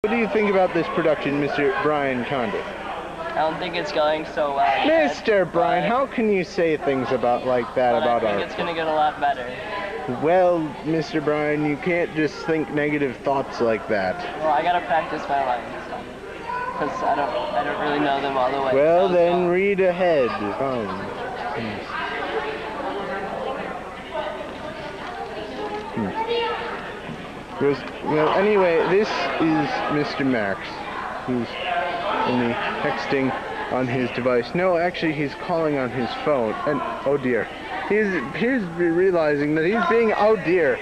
What do you think about this production, Mr. Brian Condit? I don't think it's going so well. Mr. Brian, how can you say things about like that about I think it's going to get a lot better. Well, Mr. Brian, you can't just think negative thoughts like that. Well, I got to practice my lines. Because I don't really know them all the way. Well, then read ahead. Well, anyway, this is Mr. Max. He's only texting on his device. No, actually, he's calling on his phone. And, oh dear. He's realizing that he's being, oh dear.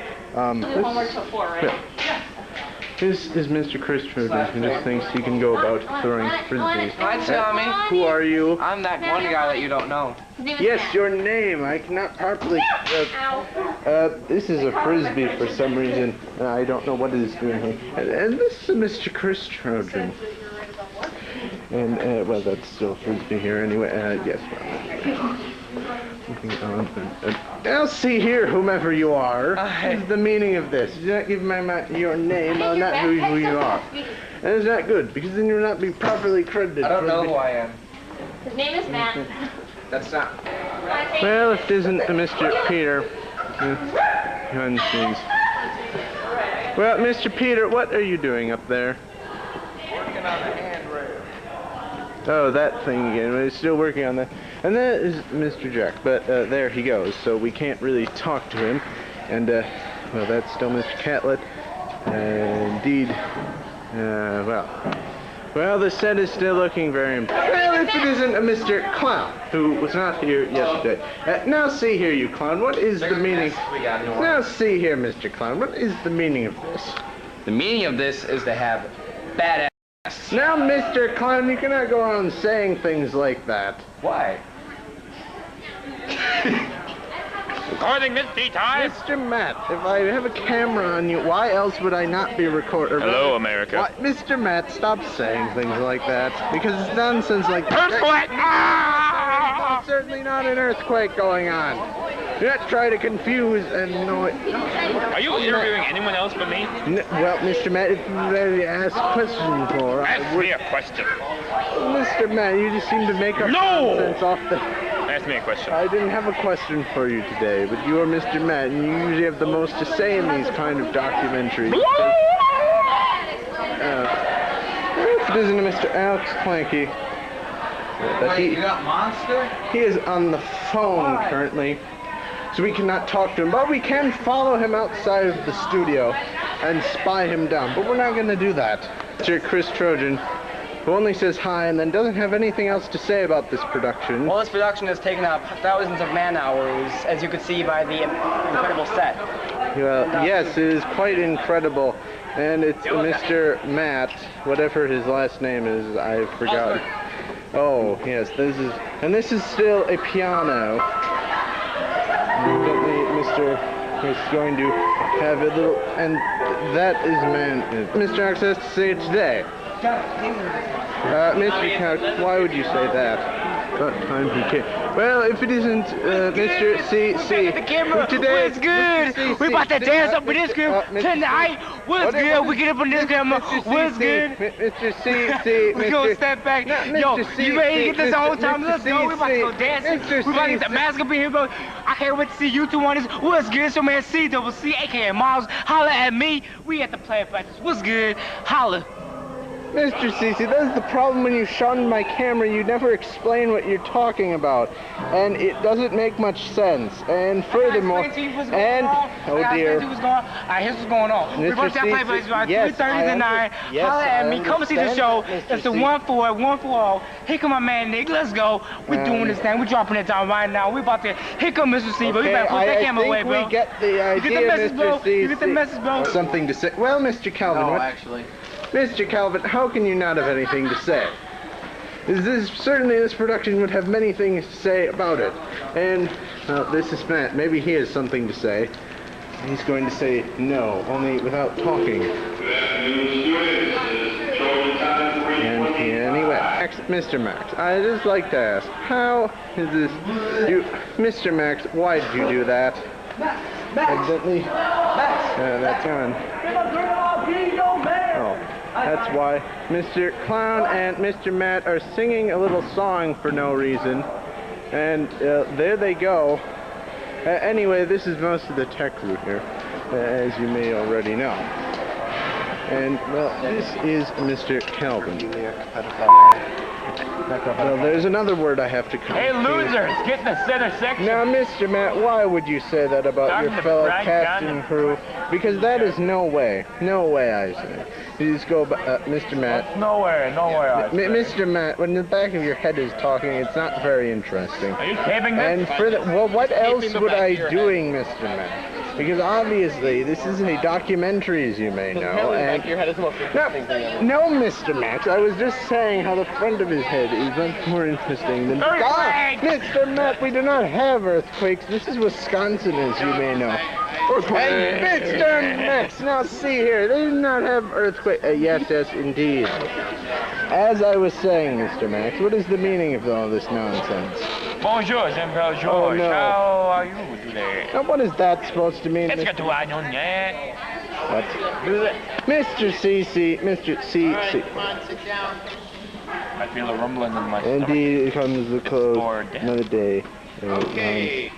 This is Mr. Christopher, who just thinks he can go about throwing frisbees. Hi, Tommy. Who are you? I'm that one guy that you don't know. Yes, your name. I cannot properly. This is a frisbee for some reason. I don't know what it is doing here. And this is Mr. Christopher. And, well, that's still a frisbee here anyway. Yes, well. Moving on. Now, see here, whomever you are. What is the meaning of this? Do not give your name, I'll not know who you are. And it's not good, because then you'll not be properly credited. I don't know who I am. His name is Matt. That's not... Well, if it isn't Mr. Peter, well, Mr. Peter, what are you doing up there? Working on the handrail. Oh, that thing again. We're still working on that. And that is Mr. Jack, but there he goes, so we can't really talk to him. And, well, that's still Mr. Catlett. Indeed, well, the set is still looking very important. Well, if it isn't a Mr. Clown, who was not here yesterday. Now see here, you clown, what is the meaning? Now see here, Mr. Clown, what is the meaning of this? The meaning of this is to have badass. Now, Mr. Clown, you cannot go on saying things like that. Why? Recording this time. Mr. Matt, if I have a camera on you, why else would I not be recording? Hello, America. Why, Mr. Matt, stop saying things like that, because it's nonsense like that. Earthquake! There's certainly not an earthquake going on. Do not try to confuse and annoy. Are you interviewing anyone else but me? Well, Mr. Matt, if you really ask questions for, Ask me a question. Mr. Matt, you just seem to make up nonsense off the... Ask me a question. I didn't have a question for you today, but you are Mr. Matt, and you usually have the most to say in these kind of documentaries. If it isn't Mr. Alex Clanky, You got Monster? he is on the phone currently, so we cannot talk to him, but we can follow him outside of the studio and spy him down, but we're not going to do that. Mr. Chris Trojan, who only says hi and then doesn't have anything else to say about this production. Well, this production has taken up thousands of man-hours, as you could see by the incredible set. Well, yes, it is quite incredible, and it's Mr. Matt, whatever his last name is, I forgot. Oh, yes, this is still a piano. Mr. is going to have a little, and that is Mr. Alex has to say it today. Mr. Couch, why would you say that? What time he came? Well, if it isn't Mr. C. The camera. Today, What's good? We about to dance up with this camera tonight. What's good? We get up on this camera. What's good? Mr. C. We gonna step back. Yo, you ready to get this whole time? Let's go. We about to go dancing. We about to get the mask up in here, bro. I can't wait to see you two on this. What's good? So man, C double C, aka Miles. Holla at me. We at the player practice. What's good? Holla. Mr. Cece, that's the problem when you shun my camera. You never explain what you're talking about, and it doesn't make much sense. And furthermore, oh dear. Alright, here's what's going on. We're going to play plays about 3:30 to 9. Holla at me. Come see the show. It's the 1-4-1-4-0. Here come my man Nick. Let's go. We're doing this thing. We're dropping it down right now. We about to. Here come Mr. C. But we better put that camera away, bro. We get the idea, you get the message, bro. Mr. You get the message, bro. Something to say. Well, Mr. Calvin. No, actually. Mr. Calvin, how can you not have anything to say? Certainly this production would have many things to say about it. And, this is Matt. Maybe he has something to say. He's going to say no, only without talking. And anyway, Mr. Max, I'd just like to ask, how is this... Mr. Max, why did you do that? Evidently... that's on. Oh. That's why Mr. Clown and Mr. Matt are singing a little song for no reason. And there they go. Anyway, this is most of the tech crew here, as you may already know. And, well, this is Mr. Calvin. Well, there's another word I have to come Hey, to. losers, get in the center section. Now, Mr. Matt, why would you say that about your fellow cast and crew? Because that is no way, I say. You just go, Mr. Matt. Nowhere, Mr. Matt, when the back of your head is talking, it's not very interesting. Are you taping this? And for the, well, what else would I doing, Mr. Matt? Because obviously, this isn't a documentary, as you may know. And your head is the most interesting thing ever. no, Mr. Max, I was just saying how the front of his head is much more interesting than... Mr. Matt, we do not have earthquakes. This is Wisconsin, as you may know. And Mr. Max, now see here, they do not have earthquakes. Yes, indeed. As I was saying, Mr. Max, what is the meaning of all this nonsense? Bonjour, Jean-Paul George. Oh, no. How are you today? Now, what is that supposed to mean? Est-ce que tu as un onion? What? Mr. CC, Mr. CC. I feel a rumbling in my stomach. Indeed, it comes to close Bored. another day. Okay.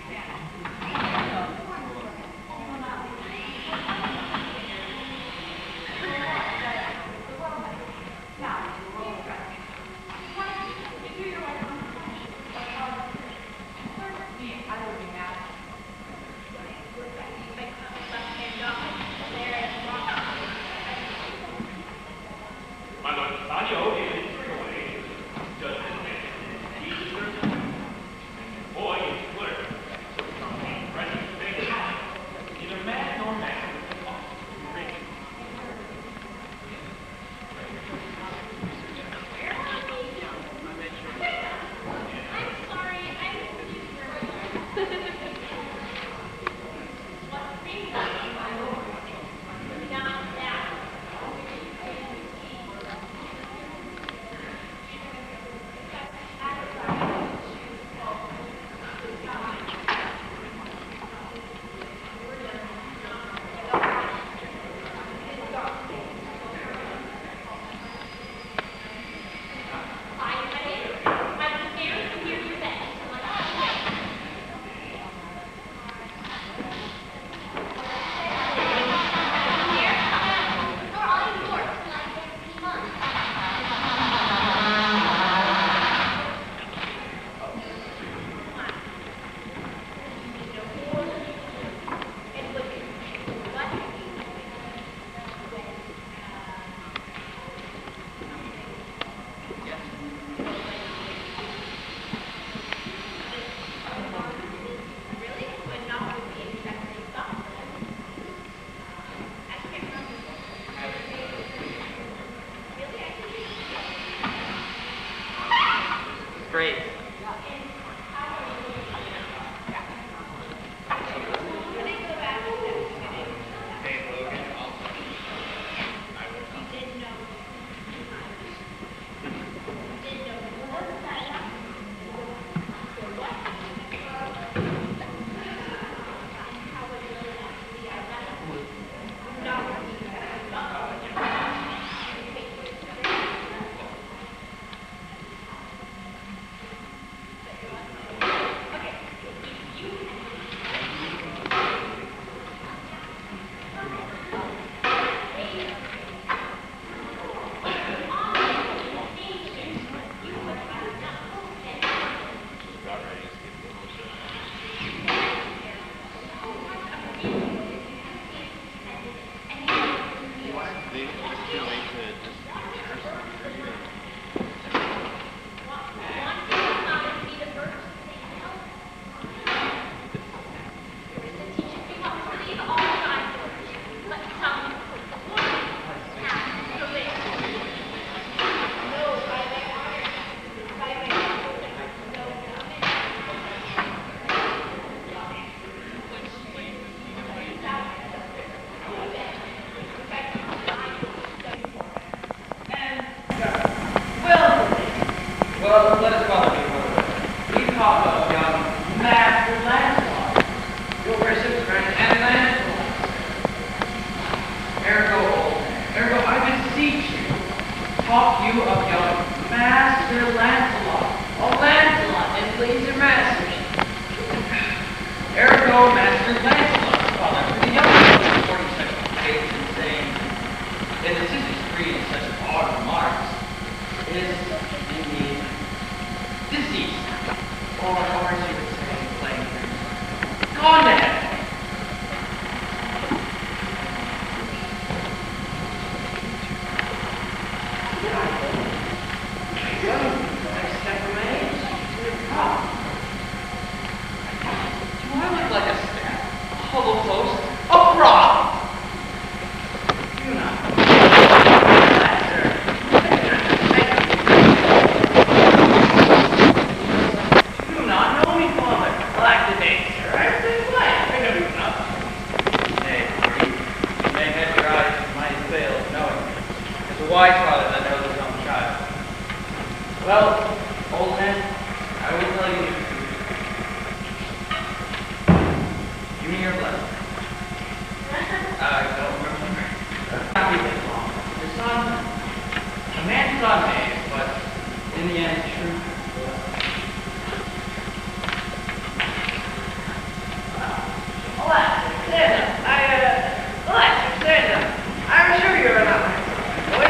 Great. Well, let us call it we call it master landslide. Your worship, and landslide. Ergo, I beseech you, talk to you of young Master Lancelot. Oh, Lancelot, and please your master. Ergo, Master Lancelot, father, for the young man reporting such faith and saying that his sister's free in such odd remarks is indeed deceased, or as you would say in plain terms, gone to heaven. Wise father that knows his own child. Well, old man, I will tell you the truth. Give me your blessing. I don't remember. Not be this long. Your son, a man's son may, but in the end, truth will. Alas, Santa, I'm sure you're not my son, boy.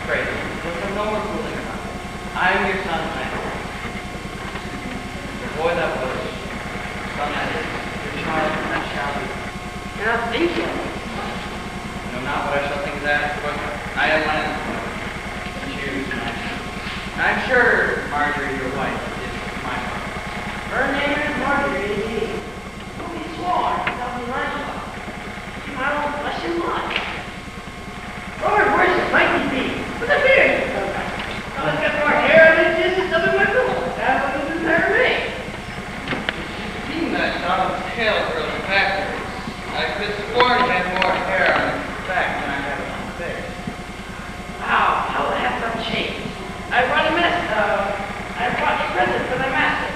Great. Let's no more fooling about it. I am your son, Master. Your boy that was. Son that is. Your child that shall be. You're not thinking. I know not what I shall think of that, but I have one to choose, Master. And I'm sure Marjorie, your wife, is my wife. Her name is Marjorie, indeed. Don't be sworn, without me livestock. She's my own flesh and blood. Lord worship, mighty be. What's a beard? Someone's got more hair on his chest than my pillow. That's what this entire me. Seeing that Donald's tail grows backwards, I could sworn he had more hair on his back than I had on his face. Wow, how the heck that changed? I brought a present for thy master.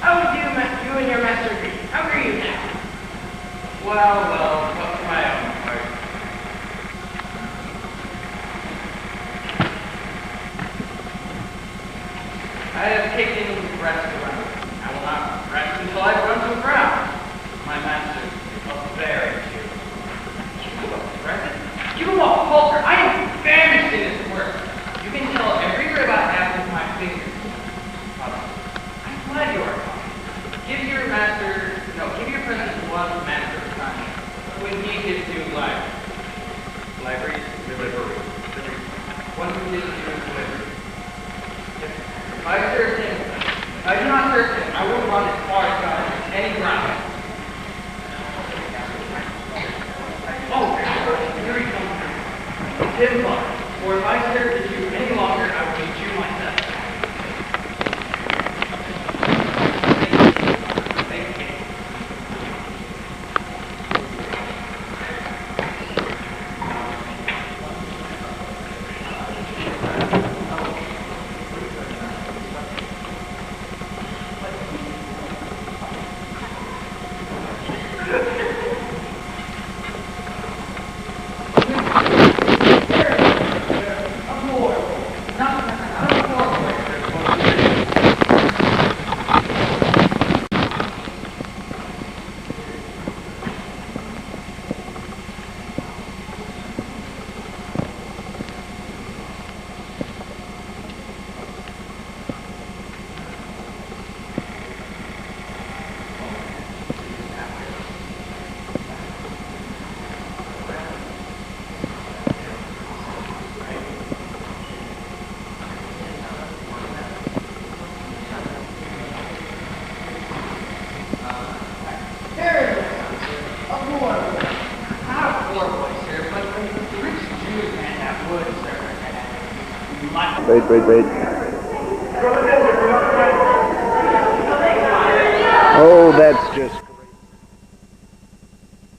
How would you and your master agree? How agree you now? Well, up to my own part. I have taken rest around. I will not rest until I run to the ground. My master is a very cute. Give him a present? Give him a halter. I am famished in this work. You can tell every rib I have with my fingers. I'm glad you are coming. Give your present to one master of time. When he gives you library, delivery. One who gives you delivery. If I do not serve him, I will run as far as God, any ground. Oh, here he comes. Him blood. For if I serve the Jew any longer, I will be Jew myself. Thank you. Wait. Oh, that's just...